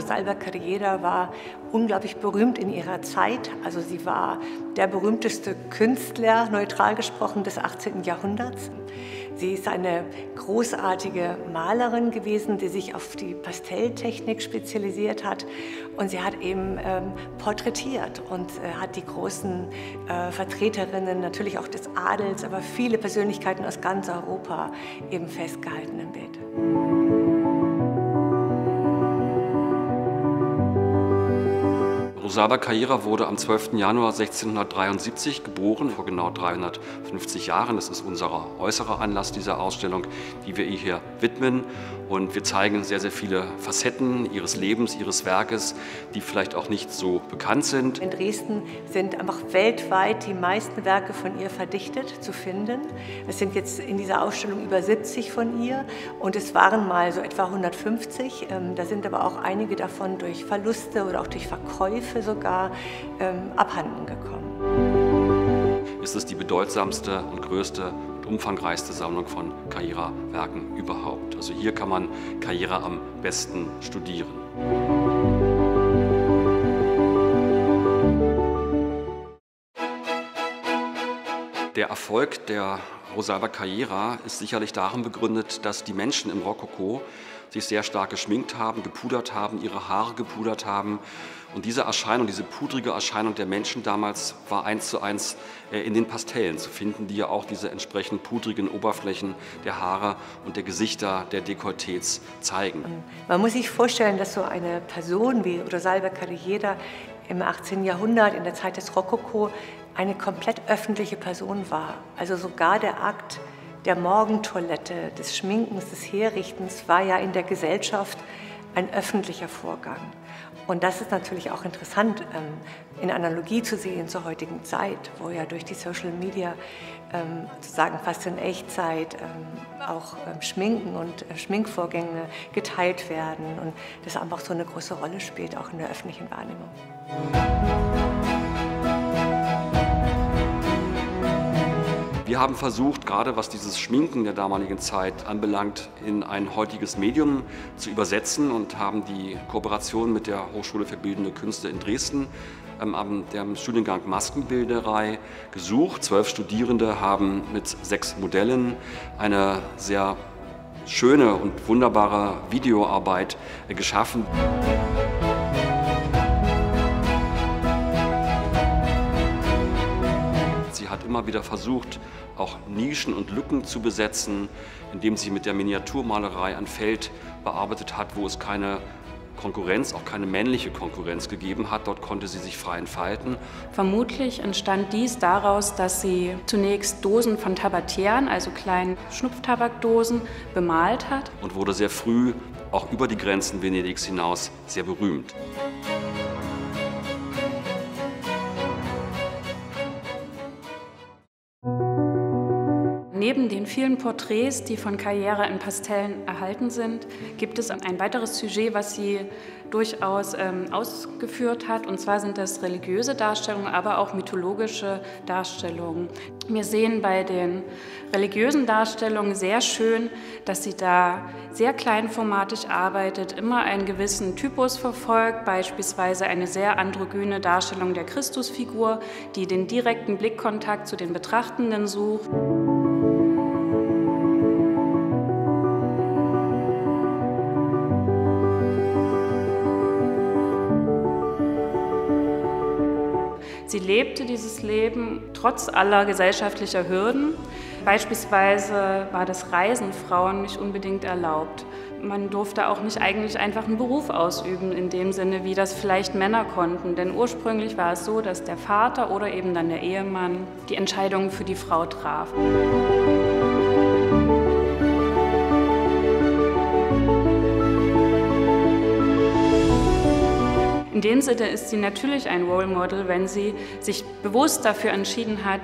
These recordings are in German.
Rosalba Carriera war unglaublich berühmt in ihrer Zeit. Also sie war der berühmteste Künstler, neutral gesprochen, des 18. Jahrhunderts. Sie ist eine großartige Malerin gewesen, die sich auf die Pastelltechnik spezialisiert hat. Und sie hat eben porträtiert und hat die großen Vertreterinnen, natürlich auch des Adels, aber viele Persönlichkeiten aus ganz Europa eben festgehalten im Bild. Rosalba Carriera wurde am 12. Januar 1673 geboren, vor genau 350 Jahren. Das ist unser äußerer Anlass dieser Ausstellung, die wir ihr hier widmen. Und wir zeigen sehr, sehr viele Facetten ihres Lebens, ihres Werkes, die vielleicht auch nicht so bekannt sind. In Dresden sind einfach weltweit die meisten Werke von ihr verdichtet zu finden. Es sind jetzt in dieser Ausstellung über 70 von ihr und es waren mal so etwa 150. Da sind aber auch einige davon durch Verluste oder auch durch Verkäufe sogar abhanden gekommen. Es ist die bedeutsamste und größte und umfangreichste Sammlung von Carriera-Werken überhaupt. Also hier kann man Carriera am besten studieren. Der Erfolg der Rosalba Carriera ist sicherlich darin begründet, dass die Menschen im Rokoko sich sehr stark geschminkt haben, gepudert haben, ihre Haare gepudert haben. Und diese Erscheinung, diese pudrige Erscheinung der Menschen damals war 1:1 in den Pastellen zu finden, die ja auch diese entsprechend pudrigen Oberflächen der Haare und der Gesichter der Dekolletés zeigen. Man muss sich vorstellen, dass so eine Person wie Rosalba Carriera im 18. Jahrhundert, in der Zeit des Rokoko, eine komplett öffentliche Person war. Also sogar der Akt der Morgentoilette, des Schminkens, des Herrichtens war ja in der Gesellschaft ein öffentlicher Vorgang. Und das ist natürlich auch interessant in Analogie zu sehen zur heutigen Zeit, wo ja durch die Social Media sozusagen fast in Echtzeit auch Schminken und Schminkvorgänge geteilt werden und das einfach so eine große Rolle spielt, auch in der öffentlichen Wahrnehmung. Wir haben versucht, gerade was dieses Schminken der damaligen Zeit anbelangt, in ein heutiges Medium zu übersetzen und haben die Kooperation mit der Hochschule für Bildende Künste in Dresden am Studiengang Maskenbilderei gesucht. 12 Studierende haben mit 6 Modellen eine sehr schöne und wunderbare Videoarbeit geschaffen. Sie hat immer wieder versucht, auch Nischen und Lücken zu besetzen, indem sie mit der Miniaturmalerei ein Feld bearbeitet hat, wo es keine Konkurrenz, auch keine männliche Konkurrenz gegeben hat. Dort konnte sie sich frei entfalten. Vermutlich entstand dies daraus, dass sie zunächst Dosen von Tabatieren, also kleinen Schnupftabakdosen, bemalt hat. Und wurde sehr früh, auch über die Grenzen Venedigs hinaus, sehr berühmt. Neben den vielen Porträts, die von Carriera in Pastellen erhalten sind, gibt es ein weiteres Sujet, was sie durchaus ausgeführt hat. Und zwar sind das religiöse Darstellungen, aber auch mythologische Darstellungen. Wir sehen bei den religiösen Darstellungen sehr schön, dass sie da sehr kleinformatig arbeitet, immer einen gewissen Typus verfolgt, beispielsweise eine sehr androgyne Darstellung der Christusfigur, die den direkten Blickkontakt zu den Betrachtenden sucht. Sie lebte dieses Leben trotz aller gesellschaftlicher Hürden. Beispielsweise war das Reisen Frauen nicht unbedingt erlaubt. Man durfte auch nicht eigentlich einfach einen Beruf ausüben, in dem Sinne, wie das vielleicht Männer konnten. Denn ursprünglich war es so, dass der Vater oder eben dann der Ehemann die Entscheidungen für die Frau traf. In dem Sinne ist sie natürlich ein Role Model, wenn sie sich bewusst dafür entschieden hat,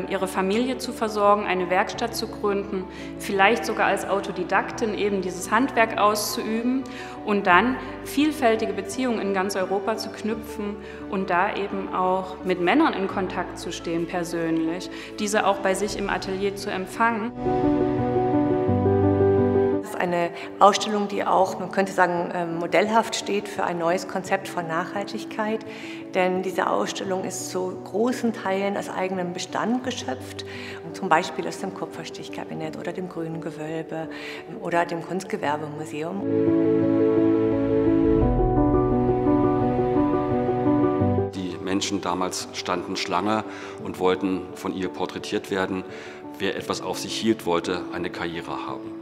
ihre Familie zu versorgen, eine Werkstatt zu gründen, vielleicht sogar als Autodidaktin eben dieses Handwerk auszuüben und dann vielfältige Beziehungen in ganz Europa zu knüpfen und da eben auch mit Männern in Kontakt zu stehen persönlich, diese auch bei sich im Atelier zu empfangen. eine Ausstellung, die auch, man könnte sagen, modellhaft steht für ein neues Konzept von Nachhaltigkeit. Denn diese Ausstellung ist zu großen Teilen aus eigenem Bestand geschöpft, zum Beispiel aus dem Kupferstichkabinett oder dem Grünen Gewölbe oder dem Kunstgewerbemuseum. Die Menschen damals standen Schlange und wollten von ihr porträtiert werden. Wer etwas auf sich hielt, wollte eine Karriere haben.